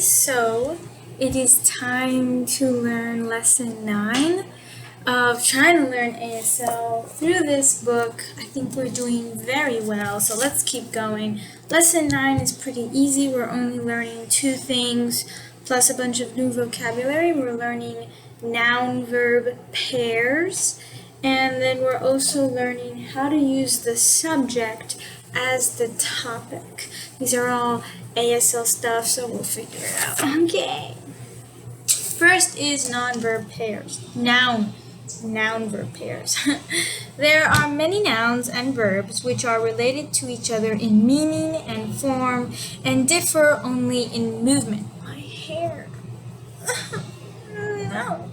so it is time to learn lesson 9 of trying to learn ASL through this book. I think we're doing very well, so let's keep going. Lesson 9 is pretty easy. We're only learning 2 things plus a bunch of new vocabulary. We're learning noun-verb pairs, and then we're also learning how to use the subject as the topic. These are all ASL stuff, so we'll figure it out. Okay. First is noun-verb pairs. Noun-verb pairs. There are many nouns and verbs which are related to each other in meaning and form and differ only in movement. My hair. No.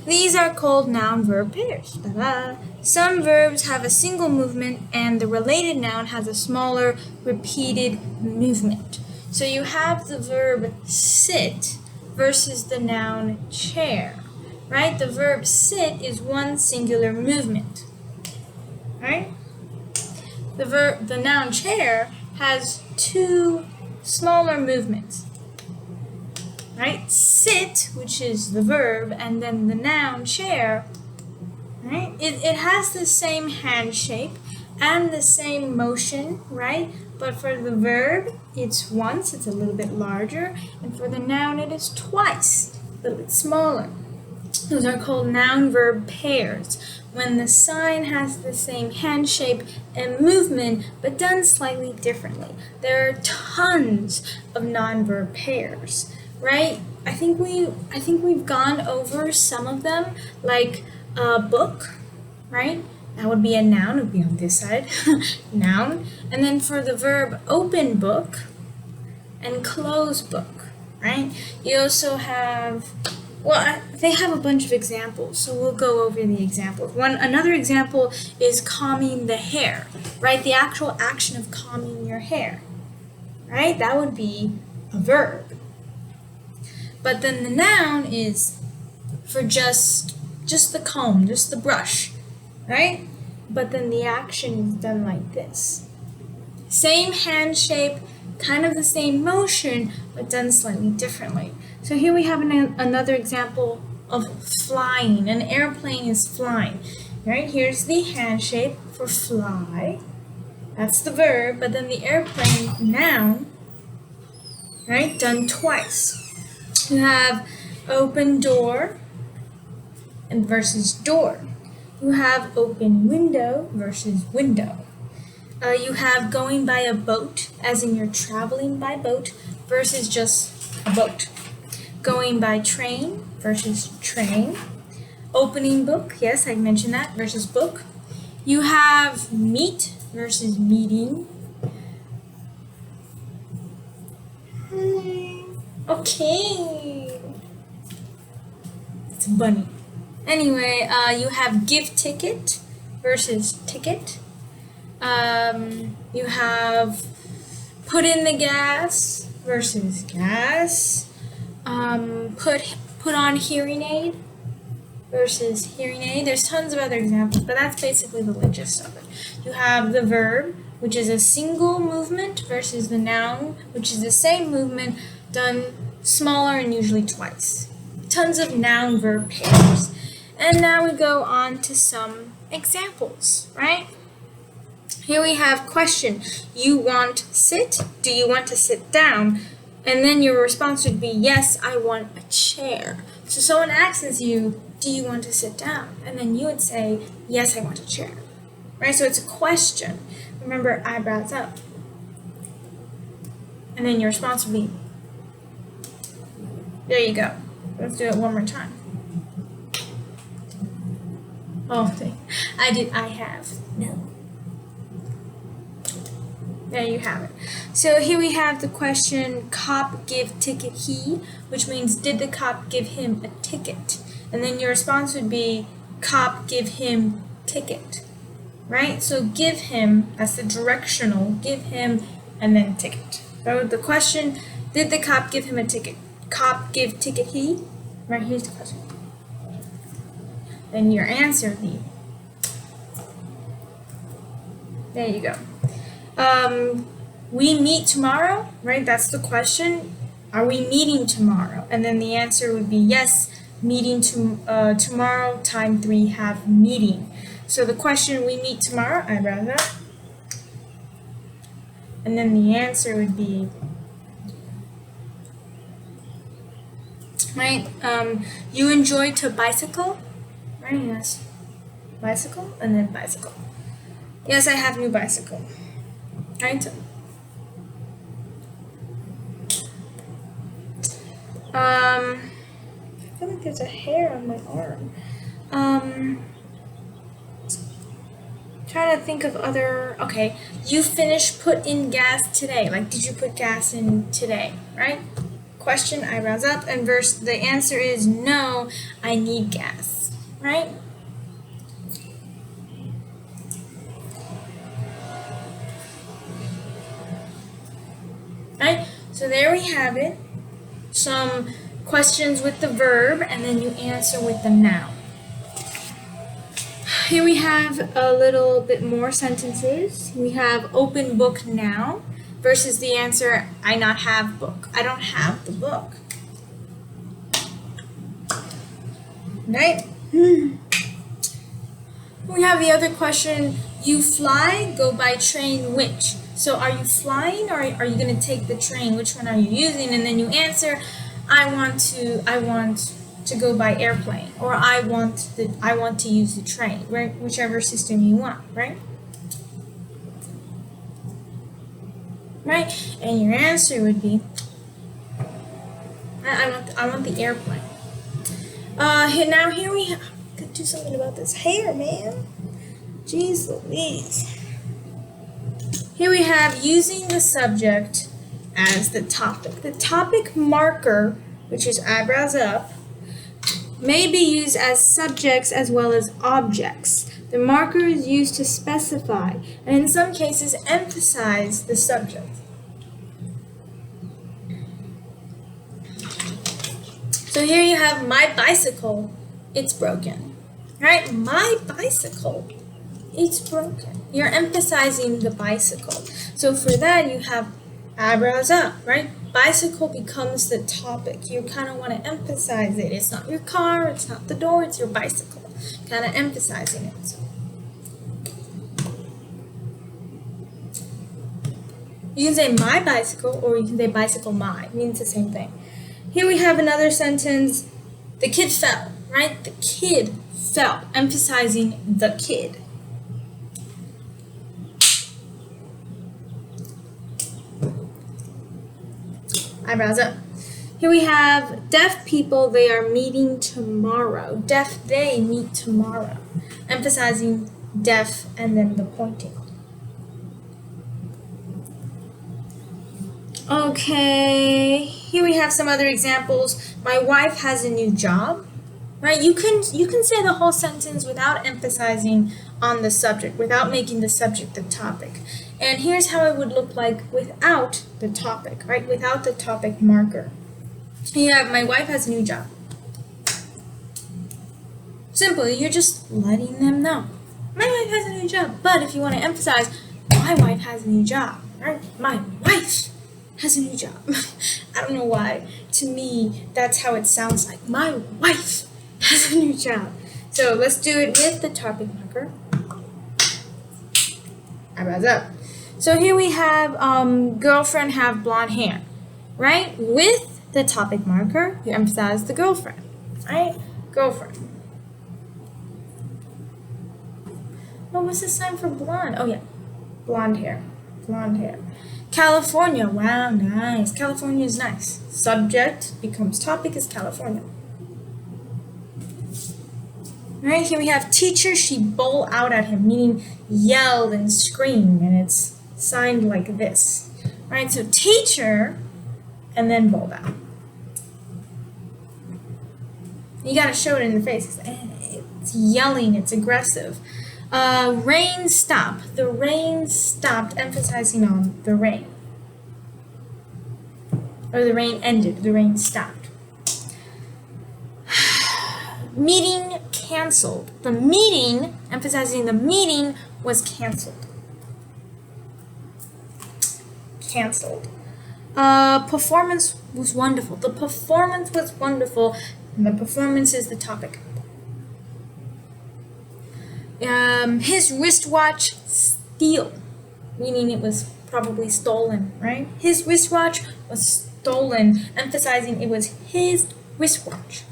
These are called noun-verb pairs. Ta-da. Some verbs have a single movement and the related noun has a smaller repeated movement. So you have the verb sit versus the noun chair, right? The verb sit is one singular movement, right? The noun chair has 2 smaller movements. Right? Sit, which is the verb, and then the noun chair, right? It has the same hand shape and the same motion, right? But for the verb, it's once, it's a little bit larger, and for the noun, it is twice, a little bit smaller. Those are called noun-verb pairs, when the sign has the same hand shape and movement, but done slightly differently. There are tons of noun-verb pairs. Right? I think we've gone over some of them, like book, right? That would be a noun, it would be on this side, noun. And then for the verb open book and close book, right? You also have, they have a bunch of examples, so we'll go over the examples. Another example is combing the hair, right? The actual action of combing your hair, right? That would be a verb. But then the noun is for just the comb, just the brush, right? But then the action is done like this. Same hand shape, kind of the same motion, but done slightly differently. So here we have another example of flying. An airplane is flying, right? Here's the hand shape for fly. That's the verb, but then the airplane noun, right? Done twice. You have open door and versus door. You have open window versus window. You have going by a boat, as in you're traveling by boat, versus just a boat. Going by train versus train. Opening book, yes, I mentioned that, versus book. You have meet versus meeting. Okay. It's a bunny. Anyway, you have give ticket versus ticket. You have put in the gas versus gas. Put on hearing aid versus hearing aid. There's tons of other examples, but that's basically the gist of it. You have the verb, which is a single movement, versus the noun, which is the same movement done smaller and usually twice. Tons of noun-verb pairs. And now we go on to some examples, right? Here we have question. You want sit? Do you want to sit down? And then your response would be, yes, I want a chair. So someone asks you, do you want to sit down? And then you would say, yes, I want a chair. Right? So it's a question. Remember, eyebrows up. And then your response would be, there you go. Let's do it one more time. Oh, I have. No. There you have it. So here we have the question, cop give ticket he, which means did the cop give him a ticket? And then your response would be, cop give him ticket. Right? So give him, that's the directional, give him, and then ticket. So the question, did the cop give him a ticket? Cop give ticket he? Right, here's the question. Then your answer would be, there you go. We meet tomorrow, right? That's the question. are we meeting tomorrow? And then the answer would be yes, meeting tomorrow, time 3, have meeting. So the question, we meet tomorrow, eyebrows up. And then the answer would be, right, you enjoy to bicycle, right? Yes, bicycle, and then bicycle. Yes, I have new bicycle, right? I feel like there's a hair on my arm. Trying to think of other, okay, you finished put in gas today. Like, did you put gas in today, right? Question, eyebrows up, and the answer is no, I need gas, right? Right, so there we have it. Some questions with the verb, and then you answer with the noun. Here we have a little bit more sentences. We have open book now versus the answer, I not have book. I don't have the book. Right? We have the other question, you fly, go by train, which? So are you flying or are you going to take the train? Which one are you using? And then you answer, I want to go by airplane, or I want to use the train, right? Whichever system you want, right? Right? And your answer would be, I want the airplane. Now here we have, gotta do something about this hair, man. Jeez Louise. Here we have using the subject as the topic. The topic marker, which is eyebrows up, may be used as subjects as well as objects. The marker is used to specify and in some cases emphasize the subject. So here you have my bicycle, it's broken. Right? My bicycle, it's broken. You're emphasizing the bicycle. So for that you have eyebrows up, right? Bicycle becomes the topic. You kind of want to emphasize it. It's not your car, it's not the door, it's your bicycle. Kind of emphasizing it. You can say my bicycle or you can say bicycle my. It means the same thing. Here we have another sentence. The kid fell, right? The kid fell, emphasizing the kid. Eyebrows up. Here we have deaf people, they are meeting tomorrow. Deaf, they meet tomorrow. Emphasizing deaf and then the pointing. Okay, here we have some other examples. My wife has a new job. Right? You can say the whole sentence without emphasizing on the subject, without making the subject the topic. And here's how it would look like without the topic, right? Without the topic marker. Yeah, my wife has a new job. Simply, you're just letting them know. My wife has a new job. But if you want to emphasize, my wife has a new job, right? My wife has a new job. I don't know why. To me, that's how it sounds like. My wife has a new job. So let's do it with the topic marker. Eyebrows up. So here we have girlfriend have blonde hair, right? With the topic marker, you emphasize the girlfriend, right? Girlfriend. Oh, what's the sign for blonde? Oh yeah, blonde hair, blonde hair. California, wow, nice. California is nice. Subject becomes topic is California. Right, here we have teacher, she bowled out at him, meaning yelled and screamed, and it's signed like this. Right, so teacher, and then bowled out. You gotta show it in the face. It's yelling, it's aggressive. Rain stopped. The rain stopped, emphasizing on the rain. Or the rain ended, the rain stopped. Meeting canceled. The meeting, emphasizing the meeting, was canceled. Canceled. Performance was wonderful. The performance was wonderful, and the performance is the topic. His wristwatch steal, meaning it was probably stolen, right? His wristwatch was stolen, emphasizing it was his wristwatch.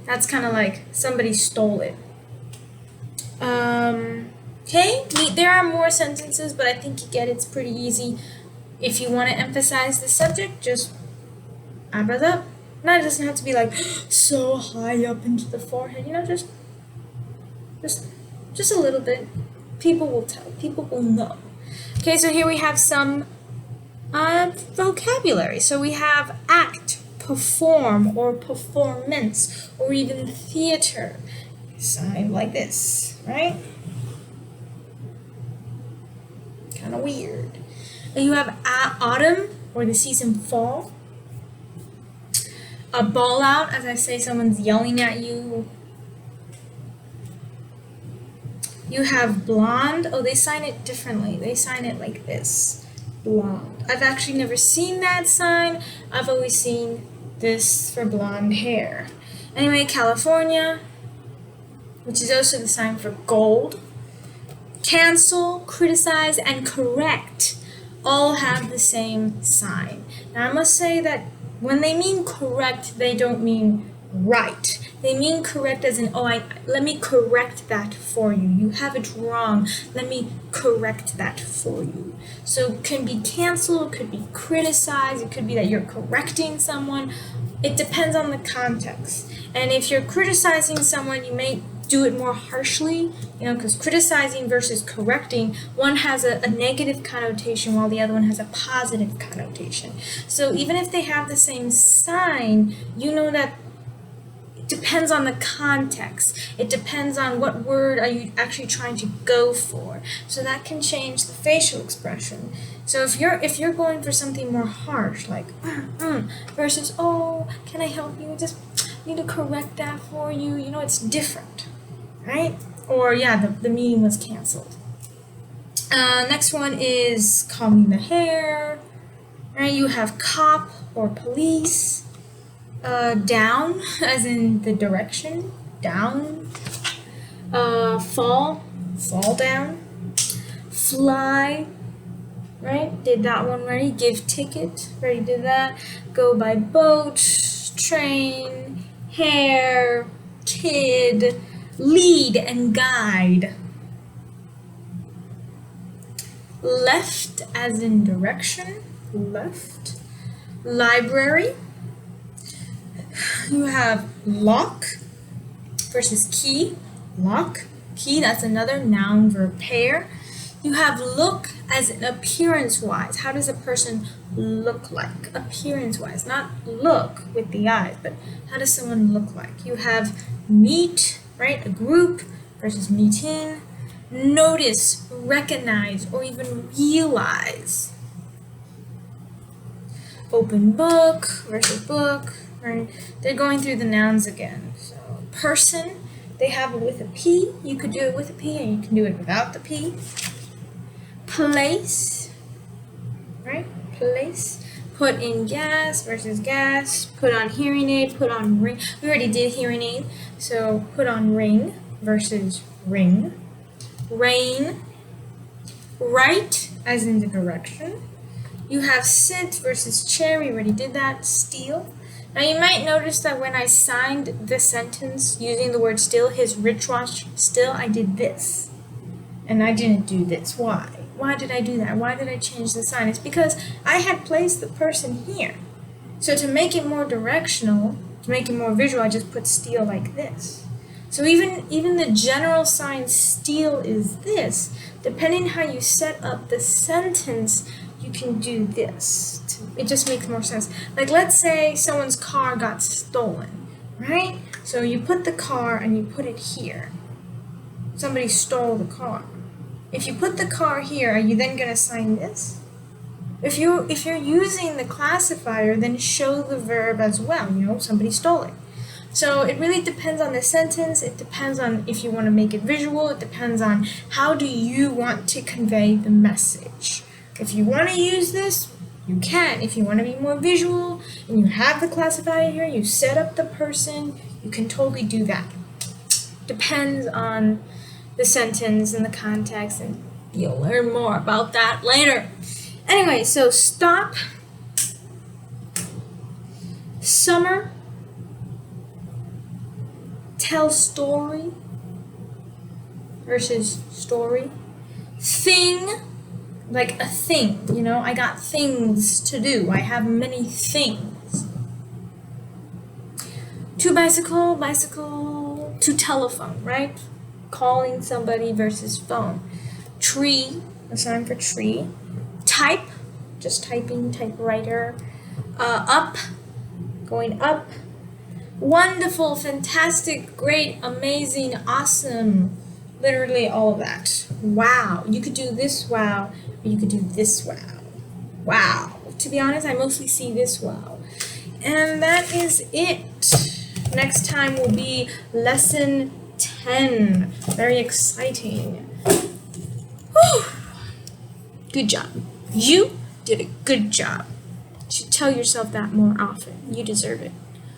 That's kind of like somebody stole it. Okay, there are more sentences, but I think you get it's pretty easy. If you want to emphasize the subject, just add it up. Now it doesn't have to be like so high up into the forehead, just a little bit. People will tell, people will know. Okay, so here we have some vocabulary. So we have act, perform, or performance, or even theater. Sign like this, right? Kind of weird. And you have autumn, or the season fall. A ball out, as I say, someone's yelling at you. You have blonde. Oh, they sign it differently. They sign it like this. Blonde. I've actually never seen that sign. I've always seen this for blonde hair. Anyway, California, which is also the sign for gold. Cancel, criticize, and correct all have the same sign. Now, I must say that when they mean correct, they don't mean right. They mean correct as in, let me correct that for you. You have it wrong. Let me correct that for you. So it can be cancel, it could be criticize, it could be that you're correcting someone. It depends on the context. And if you're criticizing someone, you may do it more harshly, because criticizing versus correcting, one has a negative connotation while the other one has a positive connotation. So even if they have the same sign, you know that it depends on the context. It depends on what word are you actually trying to go for. So that can change the facial expression. So if you're going for something more harsh, like versus, oh, can I help you? Just need to correct that for you. It's different, right? Or yeah, the meeting was canceled. Next one is combing the hair, right? You have cop or police. Down, as in the direction, down. Fall down. Fly, right? Did that one already. Give ticket, already did that. Go by boat, train, hair, kid, lead and guide. Left, as in direction, left. Library. You have lock versus key. Lock, key, that's another noun verb pair. You have look as in appearance-wise. How does a person look like? Appearance-wise, not look with the eyes, but how does someone look like? You have meet, right, a group versus meeting. Notice, recognize, or even realize. Open book versus book. Right? They're going through the nouns again. So person, they have it with a P. You could do it with a P, and you can do it without the P. Place, right? Place. Put in gas versus gas. Put on hearing aid. Put on ring. We already did hearing aid. So put on ring versus ring. Rain. Right, as in the direction. You have sit versus chair. We already did that. Steal. Now you might notice that when I signed the sentence using the word still, his wristwatch still, I did this. And I didn't do this. Why? Why did I do that? Why did I change the sign? It's because I had placed the person here. So to make it more directional, to make it more visual, I just put still like this. So even the general sign still is this. Depending how you set up the sentence, you can do this. It just makes more sense. Like, let's say someone's car got stolen, right? So you put the car and you put it here. Somebody stole the car. If you put the car here, are you then going to sign this? If you're using the classifier, then show the verb as well. Somebody stole it. So it really depends on the sentence. It depends on if you want to make it visual. It depends on how do you want to convey the message. If you want to use this, you can. If you want to be more visual and you have the classifier here, you set up the person, you can totally do that. Depends on the sentence and the context, and you'll learn more about that later. Anyway, so stop, summer, tell story versus story, thing, like a thing, you know, I got things to do, I have many things. To bicycle, bicycle, to telephone, right? Calling somebody versus phone. Tree, a sign for tree. Type, just typing, typewriter. Up, going up. Wonderful, fantastic, great, amazing, awesome. Literally all of that. Wow. You could do this wow, or you could do this wow. Wow. To be honest, I mostly see this wow. And that is it. Next time will be lesson 10. Very exciting. Whew. Good job. You did a good job. You should tell yourself that more often. You deserve it.